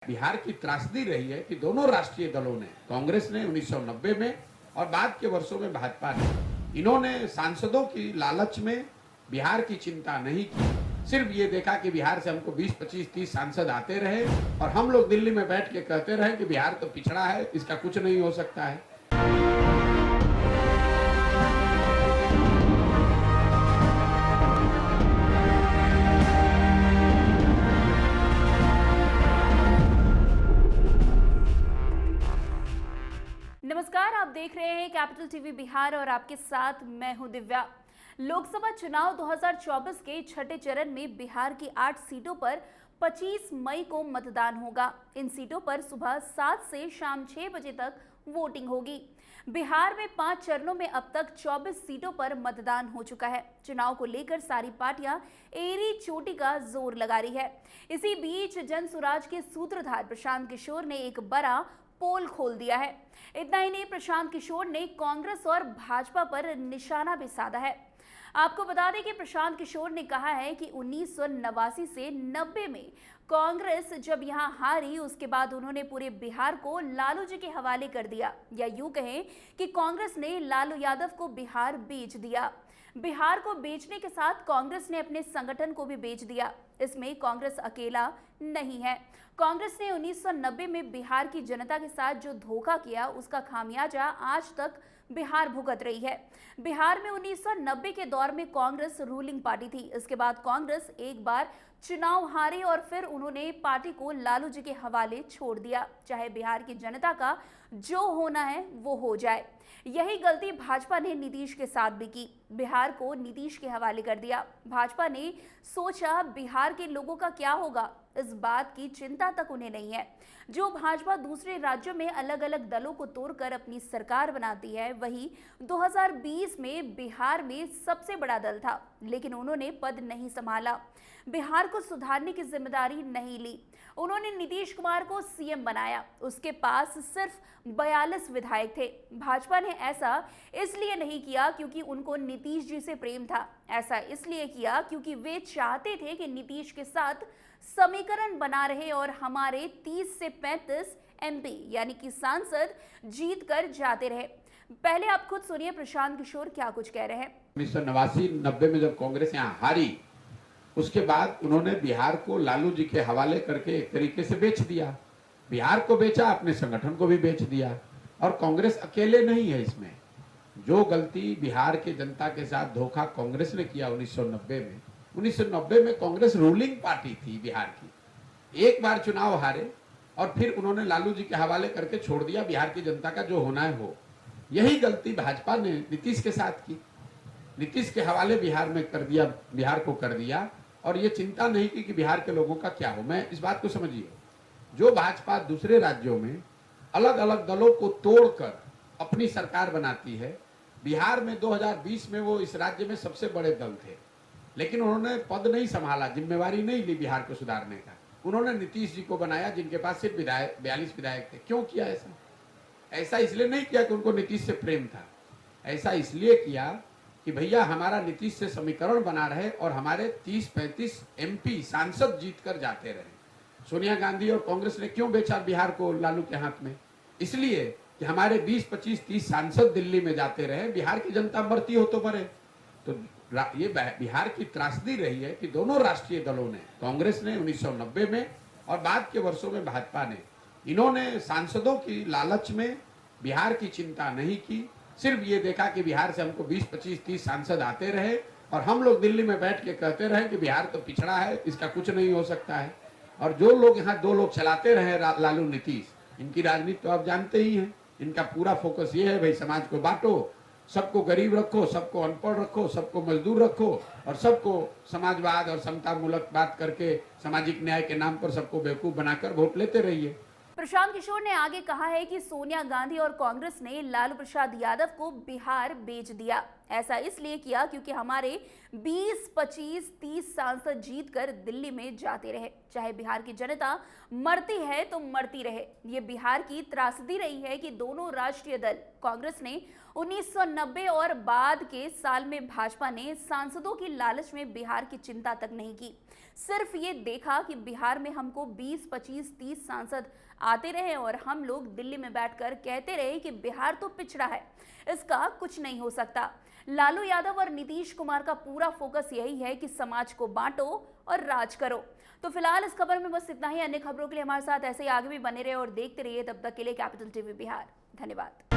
बिहार की त्रासदी रही है कि दोनों राष्ट्रीय दलों ने, कांग्रेस ने 1990 में और बाद के वर्षों में भाजपा ने, इन्होंने सांसदों की लालच में बिहार की चिंता नहीं की। सिर्फ ये देखा कि बिहार से हमको 20, 25, 30 सांसद आते रहे और हम लोग दिल्ली में बैठ के कहते रहे कि बिहार तो पिछड़ा है, इसका कुछ नहीं हो सकता है। नमस्कार, आप देख रहे हैं कैपिटल टीवी बिहार और आपके साथ मैं हूं दिव्या। लोकसभा चुनाव 2024 के छठे चरण में बिहार की 8 सीटों पर 25 मई को मतदान होगा। इन सीटों पर सुबह 7 से शाम 6 बजे तक वोटिंग होगी। बिहार में 5 चरणों में अब तक 24 सीटों पर मतदान हो चुका है। चुनाव को लेकर सारी पार्टियां एड़ी चोटी का जोर लगा रही है। इसी बीच जनसुराज के सूत्रधार प्रशांत किशोर ने एक बड़ा पोल खोल दिया है। इतना ही नहीं, प्रशांत किशोर ने कांग्रेस और भाजपा पर निशाना भी साधा है। आपको बता दें कि प्रशांत किशोर ने कहा है कि 1989 से 90 में कांग्रेस जब यहां हारी, उसके बाद उन्होंने पूरे बिहार को लालू जी के हवाले कर दिया, या यूं कहें कि कांग्रेस ने लालू यादव को बिहार बेच दिया। बिहार को बेचने के साथ कांग्रेस ने अपने संगठन को भी बेच दिया। इसमें कांग्रेस अकेला नहीं है। कांग्रेस ने 1990 में बिहार की जनता के साथ जो धोखा किया, उसका खामियाजा आज तक बिहार भुगत रही है। बिहार में 1990 के दौर में कांग्रेस रूलिंग पार्टी थी। इसके बाद कांग्रेस एक बार चुनाव हारी और फिर उन्होंने पार्टी को लालू जी के हवाले छोड़ दिया। चाहे बिहार की जनता का जो होना है वो हो जाए। यही गलती भाजपा ने नीतीश के साथ भी की। बिहार को नीतीश के हवाले कर दिया। भाजपा ने सोचा बिहार के लोगों का क्या होगा, इस बात की चिंता तक उन्हें नहीं है। जो भाजपा दूसरे राज्यों में अलग अलग दलों को तोड़कर अपनी सरकार बनाती है, वही 2020 में बिहार में सबसे बड़ा दल था, लेकिन उन्होंने पद नहीं संभाला। बिहार को सुधारने की जिम्मेदारी नहीं ली। उन्होंने नीतीश कुमार को सीएम बनाया। उसके पास सिर्फ 42 विधायक थे। भाजपा ने ऐसा इसलिए नहीं किया क्योंकि उनको नीतीश जी से प्रेम था। ऐसा इसलिए किया क्योंकि वे चाहते थे कि नीतीश के साथ समीकरण बना रहे और हमारे 30 से 35 एमपी यानी कि सांसद जीत कर जाते रहे। पहले आप खुद सुनिए प्रशांत किशोर क्या कुछ कह रहे हैं। 1989-90 में जब कांग्रेस यहाँ हारी, उसके बाद उन्होंने बिहार को लालू जी के हवाले करके एक तरीके से बेच दिया। बिहार को बेचा, अपने संगठन को भी बेच दिया। और कांग्रेस अकेले नहीं है इसमें। जो गलती बिहार के जनता के साथ धोखा कांग्रेस ने किया 1990 में कांग्रेस रूलिंग पार्टी थी बिहार की। एक बार चुनाव हारे और फिर उन्होंने लालू जी के हवाले करके छोड़ दिया। बिहार की जनता का जो होना है हो। यही गलती भाजपा ने नीतीश के साथ की। नीतीश के हवाले बिहार में कर दिया, बिहार को कर दिया, और ये चिंता नहीं की कि बिहार के लोगों का क्या हो। मैं इस बात को समझिए, जो भाजपा दूसरे राज्यों में अलग अलग दलों को तोड़कर अपनी सरकार बनाती है, बिहार में 2020 में वो इस राज्य में सबसे बड़े दल थे, लेकिन उन्होंने पद नहीं संभाला, जिम्मेवारी नहीं ली बिहार को सुधारने का। उन्होंने नीतीश जी को बनाया, जिनके पास सिर्फ 42 विधायक थे। क्यों किया ऐसा? ऐसा इसलिए नहीं किया कि उनको नीतीश से प्रेम था। ऐसा इसलिए किया कि भैया हमारा नीतीश से समीकरण बना रहे और हमारे 30-35 एमपी सांसद जीत कर जाते रहे। सोनिया गांधी और कांग्रेस ने क्यों बेचा बिहार को लालू के हाथ में? इसलिए कि हमारे 20, 25, 30 सांसद दिल्ली में जाते रहे, बिहार की जनता मरती हो तो मरे। तो ये बिहार की त्रासदी रही है कि दोनों राष्ट्रीय दलों ने, कांग्रेस ने 1990 में और बाद के वर्षों में भाजपा ने, इन्होंने सांसदों की लालच में बिहार की चिंता नहीं की। सिर्फ ये देखा कि बिहार से हमको 20, 25, 30 सांसद आते रहे और हम लोग दिल्ली में बैठ के कहते रहे कि बिहार तो पिछड़ा है, इसका कुछ नहीं हो सकता है। और जो लोग यहाँ 2 लोग चलाते रहे, लालू नीतीश, इनकी राजनीति तो आप जानते ही हैं। इनका पूरा फोकस ये है, भाई समाज को बांटो, सबको गरीब रखो, सबको अनपढ़ रखो, सबको मजदूर रखो और सबको समाजवाद और समता मूलक बात करके सामाजिक न्याय के नाम पर सबको बेवकूफ बनाकर वोट लेते रहिए। प्रशांत किशोर ने आगे कहा है कि सोनिया गांधी और कांग्रेस ने लालू प्रसाद यादव को बिहार बेच दिया। ऐसा इसलिए किया क्योंकि हमारे 20, 25, 30 सांसद जीतकर दिल्ली में जाते रहे। चाहे बिहार की जनता मरती है तो मरती रहे। ये बिहार की त्रासदी रही है कि दोनों राष्ट्रीय दल कांग्रेस ने 1990 और बाद के साल में भाजपा ने सांसदों की लालच में बिहार की चिंता तक नहीं की। सिर्फ ये देखा कि बिहार में हमको 20, 25, 30 सांसद आते रहे और हम लोग दिल्ली में बैठकर कहते रहे कि बिहार तो पिछड़ा है, इसका कुछ नहीं हो सकता। लालू यादव और नीतीश कुमार का पूरा फोकस यही है कि समाज को बांटो और राज करो। तो फिलहाल इस खबर में बस इतना ही। अन्य खबरों के लिए हमारे साथ ऐसे ही आगे भी बने रहे और देखते रहिए। तब तक के लिए कैपिटल टीवी बिहार। धन्यवाद।